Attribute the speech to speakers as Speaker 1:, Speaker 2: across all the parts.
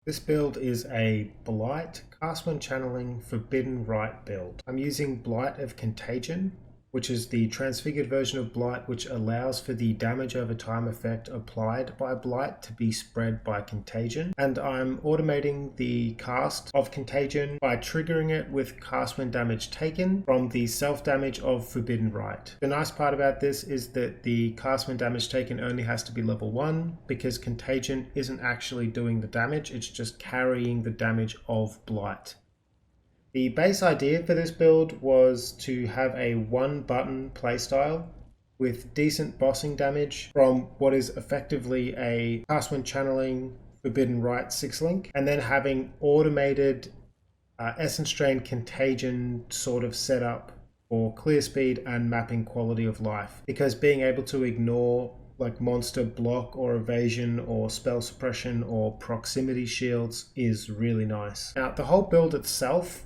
Speaker 1: This build is a Blight Castman Channeling Forbidden Rite build. I'm using Blight of Contagion, which is the transfigured version of Blight, which allows for the damage over time effect applied by Blight to be spread by Contagion. And I'm automating the cast of Contagion by triggering it with cast when damage taken from the self-damage of Forbidden Rite. The nice part about this is that the cast when damage taken only has to be level 1 because Contagion isn't actually doing the damage, it's just carrying the damage of Blight. The base idea for this build was to have a one button playstyle with decent bossing damage from what is effectively a cast when channeling Forbidden Rite 6-link, and then having automated Essence Drain Contagion sort of setup for clear speed and mapping quality of life, because being able to ignore like monster block or evasion or spell suppression or proximity shields is really nice. Now the whole build itself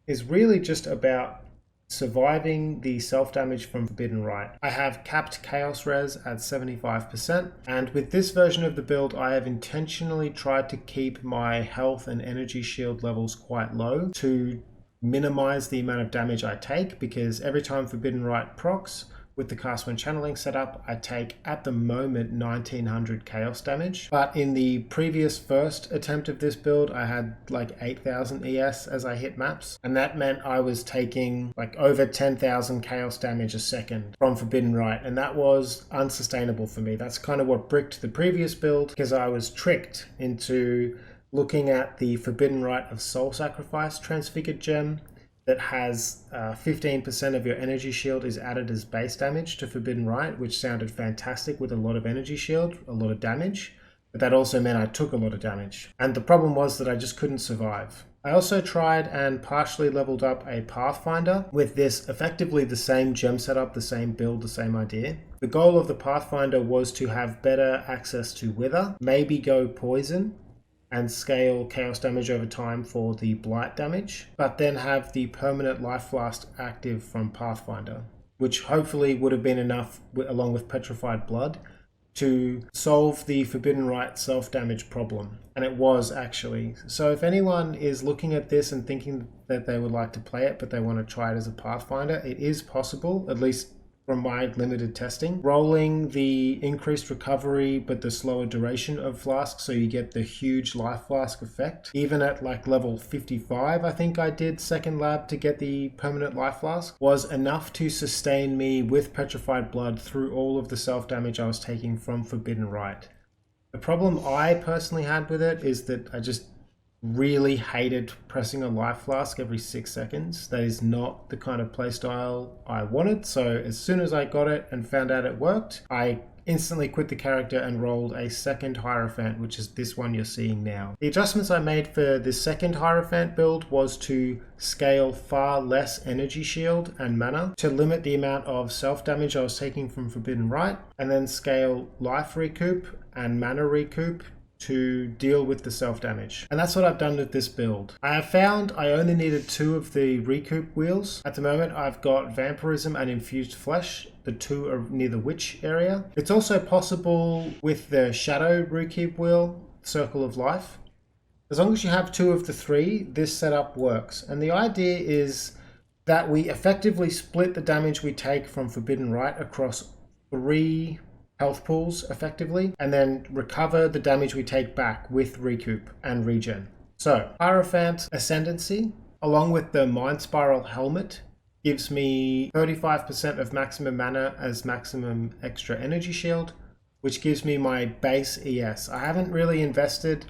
Speaker 1: is really just about surviving the self-damage from Forbidden Rite. I have capped Chaos Res at 75%, and with this version of the build I have intentionally tried to keep my health and energy shield levels quite low to minimize the amount of damage I take, because every time Forbidden Rite procs with the cast when channeling setup, I take at the moment 1900 chaos damage. But in the previous first attempt of this build, I had like 8000 ES as I hit maps. And that meant I was taking like over 10,000 chaos damage a second from Forbidden Rite. And that was unsustainable for me. That's kind of what bricked the previous build, because I was tricked into looking at the Forbidden Rite of Soul Sacrifice transfigured gem that has 15% of your energy shield is added as base damage to Forbidden Rite, which sounded fantastic with a lot of energy shield, a lot of damage, but that also meant I took a lot of damage. And the problem was that I just couldn't survive. I also tried and partially leveled up a Pathfinder with this effectively the same gem setup, the same build, the same idea. The goal of the Pathfinder was to have better access to Wither, maybe go Poison, and scale chaos damage over time for the blight damage, but then have the permanent life flask active from Pathfinder, which hopefully would have been enough along with petrified blood to solve the Forbidden Rite self-damage problem. And it was actually. So if anyone is looking at this and thinking that they would like to play it but they want to try it as a Pathfinder, it is possible, at least from my limited testing. Rolling the increased recovery but the slower duration of flask, so you get the huge life flask effect. Even at like level 55, I think I did second lab to get the permanent life flask, was enough to sustain me with petrified blood through all of the self damage I was taking from Forbidden Rite. The problem I personally had with it is that I just really hated pressing a life flask every 6 seconds. That is not the kind of playstyle I wanted. So as soon as I got it and found out it worked, I instantly quit the character and rolled a second Hierophant, which is this one you're seeing now. The adjustments I made for this second Hierophant build was to scale far less energy shield and mana to limit the amount of self-damage I was taking from Forbidden Rite, and then scale life recoup and mana recoup to deal with the self-damage. And that's what I've done with this build. I have found I only needed 2 of the recoup wheels. At the moment I've got Vampirism and Infused Flesh. The 2 are near the Witch area. It's also possible with the Shadow recoup wheel, Circle of Life. As long as you have 2 of the 3, this setup works. And the idea is that we effectively split the damage we take from Forbidden Rite across 3 health pools effectively, and then recover the damage we take back with recoup and regen. So Hierophant Ascendancy along with the Mind Spiral helmet gives me 35% of maximum mana as maximum extra energy shield, which gives me my base ES. I haven't really invested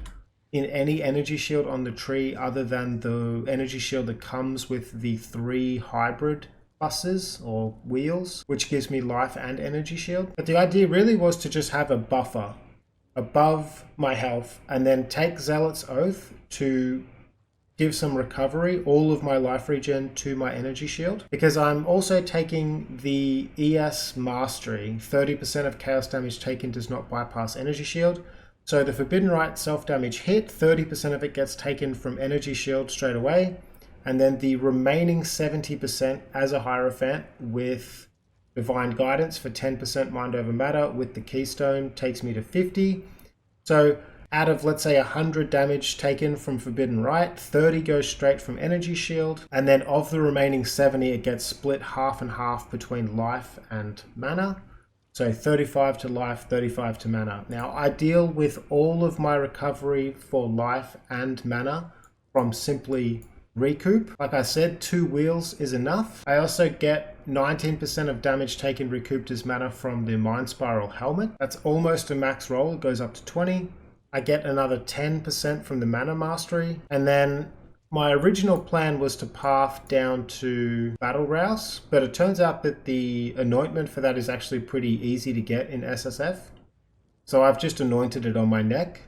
Speaker 1: in any energy shield on the tree other than the energy shield that comes with the 3 hybrid buses or wheels, which gives me life and energy shield. But the idea really was to just have a buffer above my health and then take Zealot's Oath to give some recovery, all of my life regen to my energy shield, because I'm also taking the ES Mastery. 30% of chaos damage taken does not bypass energy shield. So the Forbidden Rite self-damage hit, 30% of it gets taken from energy shield straight away, and then the remaining 70% as a Hierophant with Divine Guidance for 10% mind over matter with the Keystone takes me to 50. So Out of, let's say, 100 damage taken from Forbidden Rite, 30 goes straight from Energy Shield, and then of the remaining 70, it gets split half and half between life and mana. So 35 to life, 35 to mana. Now, I deal with all of my recovery for life and mana from simply recoup. Like I said, 2 wheels is enough. I also get 19% of damage taken recouped as mana from the Mind Spiral helmet. That's almost a max roll. It goes up to 20. I get another 10% from the mana mastery. And then my original plan was to path down to Battle Rouse, but it turns out that the anointment for that is actually pretty easy to get in SSF. So I've just anointed it on my neck.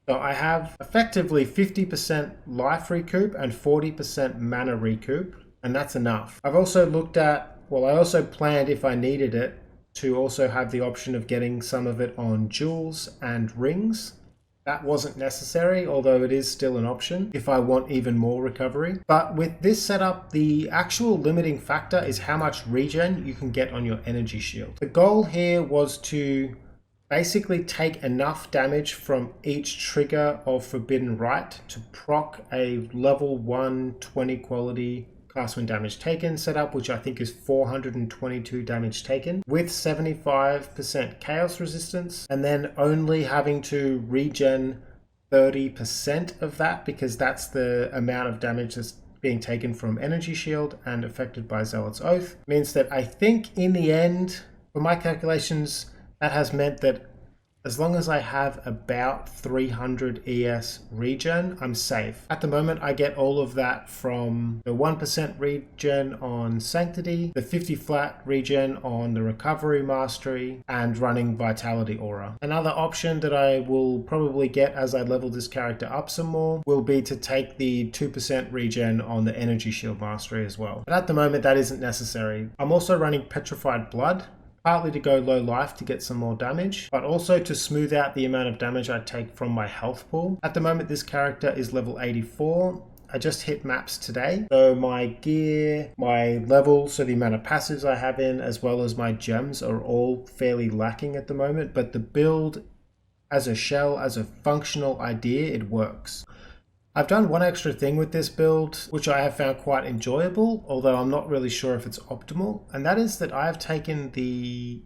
Speaker 1: So I have effectively 50% life recoup and 40% mana recoup, and that's enough. I've also looked at, well, I also planned, if I needed it, to also have the option of getting some of it on jewels and rings. That wasn't necessary, although it is still an option if I want even more recovery. But with this setup, the actual limiting factor is how much regen you can get on your energy shield. The goal here was to basically take enough damage from each trigger of Forbidden Rite to proc a level 1 20 quality cast when damage taken setup, which I think is 422 damage taken with 75% chaos resistance, and then only having to regen 30% of that because that's the amount of damage that's being taken from Energy Shield and affected by Zealot's Oath. Means that I think in the end, for my calculations, that has meant that as long as I have about 300 ES regen, I'm safe. At the moment, I get all of that from the 1% regen on Sanctity, the 50 flat regen on the Recovery Mastery, and running Vitality Aura. Another option that I will probably get as I level this character up some more will be to take the 2% regen on the Energy Shield Mastery as well. But at the moment, that isn't necessary. I'm also running Petrified Blood, partly to go low life to get some more damage, but also to smooth out the amount of damage I take from my health pool. At the moment, this character is level 84. I just hit maps today, so my gear, my levels, so the amount of passives I have in, as well as my gems are all fairly lacking at the moment, but the build as a shell, as a functional idea, it works. I've done one extra thing with this build, which I have found quite enjoyable, although I'm not really sure if it's optimal, and that is that I have taken the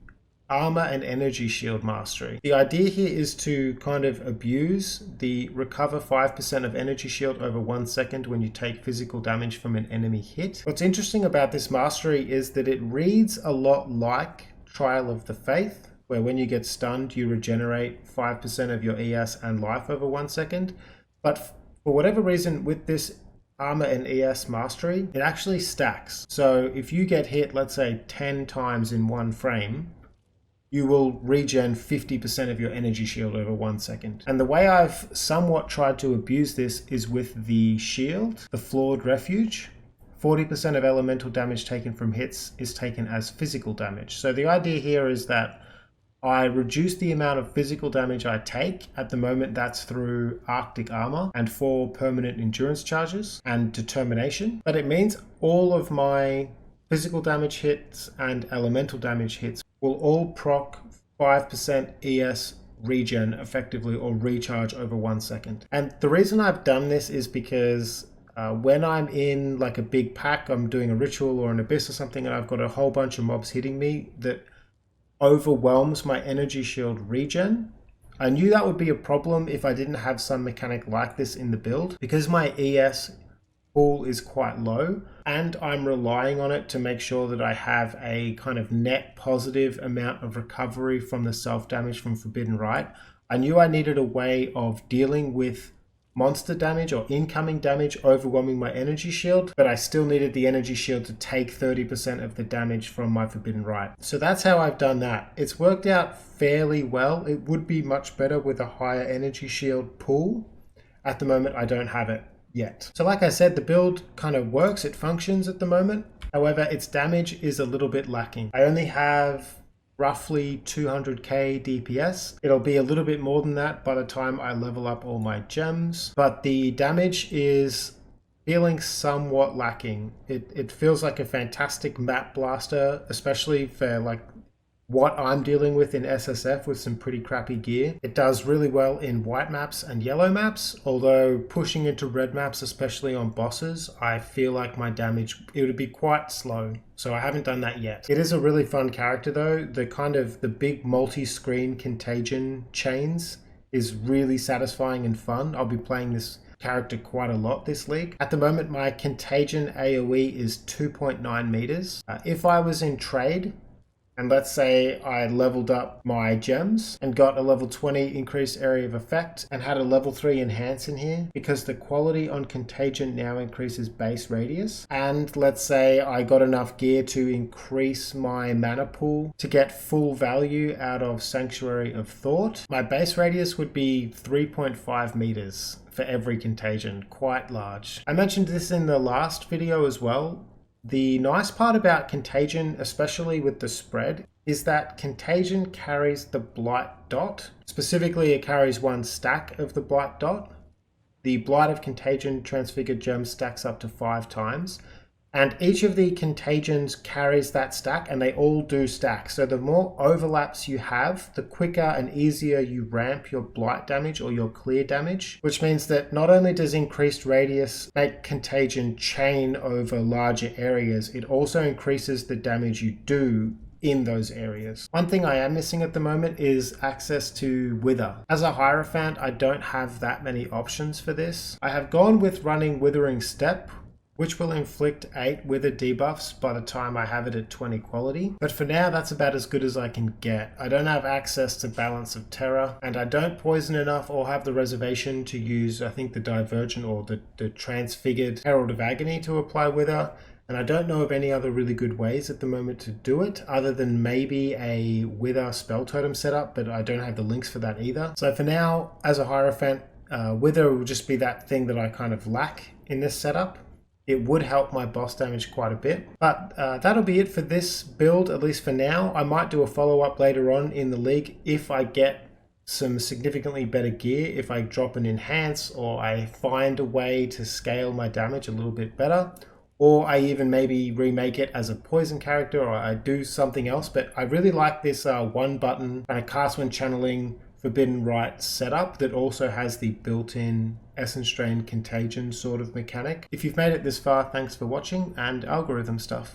Speaker 1: Armor and Energy Shield Mastery. The idea here is to kind of abuse the recover 5% of Energy Shield over 1 second when you take physical damage from an enemy hit. What's interesting about this mastery is that it reads a lot like Trial of the Faith, where when you get stunned, you regenerate 5% of your ES and life over 1 second, but for whatever reason, with this Armor and ES Mastery, it actually stacks. So if you get hit, let's say 10 times in one frame, you will regen 50% of your energy shield over 1 second. And the way I've somewhat tried to abuse this is with the shield, the Flawed Refuge. 40% of elemental damage taken from hits is taken as physical damage. So the idea here is that I reduce the amount of physical damage I take. At the moment, that's through Arctic Armor and 4 permanent endurance charges and determination. But it means all of my physical damage hits and elemental damage hits will all proc 5% ES regen effectively, or recharge over 1 second. And the reason I've done this is because when I'm in like a big pack, I'm doing a ritual or an abyss or something, and I've got a whole bunch of mobs hitting me that overwhelms my energy shield regen. I knew that would be a problem if I didn't have some mechanic like this in the build. Because my ES pool is quite low and I'm relying on it to make sure that I have a kind of net positive amount of recovery from the self-damage from Forbidden Rite, I knew I needed a way of dealing with monster damage or incoming damage overwhelming my energy shield, but I still needed the energy shield to take 30% of the damage from my Forbidden Rite. So that's how I've done that. It's worked out fairly well. It would be much better with a higher energy shield pool. At the moment, I don't have it yet. So like I said, the build kind of works, it functions at the moment. However, its damage is a little bit lacking. I only have roughly 200k DPS. It'll be a little bit more than that by the time I level up all my gems, but the damage is feeling somewhat lacking. It feels like a fantastic map blaster, especially for like what I'm dealing with in SSF with some pretty crappy gear. It does really well in white maps and yellow maps, although pushing into red maps, especially on bosses, I feel like my damage, it would be quite slow. So I haven't done that yet. It is a really fun character though. The big multi-screen contagion chains is really satisfying and fun. I'll be playing this character quite a lot this league. At the moment, my contagion AoE is 2.9 meters. If I was in trade, and let's say I leveled up my gems and got a level 20 increased area of effect and had a level 3 enhance in here, because the quality on contagion now increases base radius. And let's say I got enough gear to increase my mana pool to get full value out of Sanctuary of Thought. My base radius would be 3.5 meters for every contagion, quite large. I mentioned this in the last video as well. The nice part about Contagion, especially with the spread, is that Contagion carries the Blight DoT. Specifically, it carries one stack of the Blight DoT. The Blight of Contagion Transfigured Gem stacks up to 5 times. And each of the contagions carries that stack, and they all do stack. So the more overlaps you have, the quicker and easier you ramp your blight damage or your clear damage, which means that not only does increased radius make contagion chain over larger areas, it also increases the damage you do in those areas. One thing I am missing at the moment is access to Wither. As a Hierophant, I don't have that many options for this. I have gone with running Withering Step, which will inflict 8 Wither debuffs by the time I have it at 20 quality. But for now, that's about as good as I can get. I don't have access to Balance of Terror, and I don't poison enough or have the reservation to use, I think, the Divergent or the Transfigured Herald of Agony to apply Wither. And I don't know of any other really good ways at the moment to do it, other than maybe a Wither spell totem setup, but I don't have the links for that either. So for now, as a Hierophant, Wither will just be that thing that I kind of lack in this setup. It would help my boss damage quite a bit. But that'll be it for this build, at least for now. I might do a follow-up later on in the league if I get some significantly better gear, if I drop an enhance, or I find a way to scale my damage a little bit better, or I even maybe remake it as a poison character, or I do something else. But I really like this one button kind of cast when channeling Forbidden Rite setup that also has the built-in Essence Drain Contagion sort of mechanic. If you've made it this far, thanks for watching, and algorithm stuff.